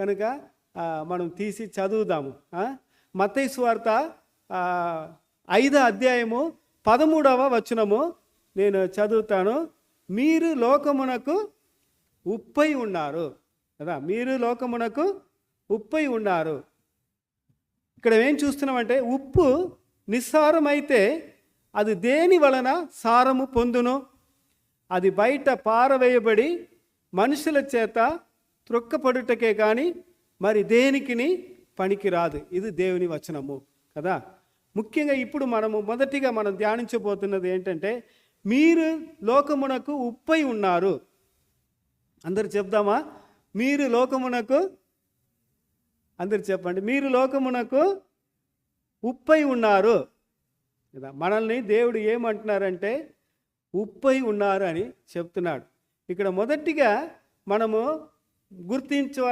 కనుక మనం తీసి చదువుదాము. మత్తయి సువార్త 5వ అధ్యాయము 13వ వచనము నేను చదువుతాను. మీరు లోకమునకు ఉప్పై ఉన్నారు కదా, మీరు లోకమునకు ఉప్పై ఉన్నారు. ఇక్కడ ఏం చూస్తున్నామంటే, ఉప్పు నిస్సారమైతే అది దేని వలన సారము పొందును? అది బయట పారవేయబడి మనుషుల చేత త్రొక్కపడుటకే కానీ మరి దేనికిని పనికిరాదు. ఇది దేవుని వచనము కదా. ముఖ్యంగా ఇప్పుడు మొదటిగా మనం ధ్యానించబోతున్నది ఏంటంటే, మీరు లోకమునకు ఉప్పై ఉన్నారు. అందరు చెప్దామా? మీరు లోకమునకు, అందరు చెప్పండి, మీరు లోకమునకు ఉప్పై ఉన్నారు కదా. మనల్ని దేవుడు ఏమంటున్నారంటే ఉప్పై ఉన్నారు అని చెప్తున్నాడు. ఇక్కడ మొదటిగా మనము గుర్తించవాలి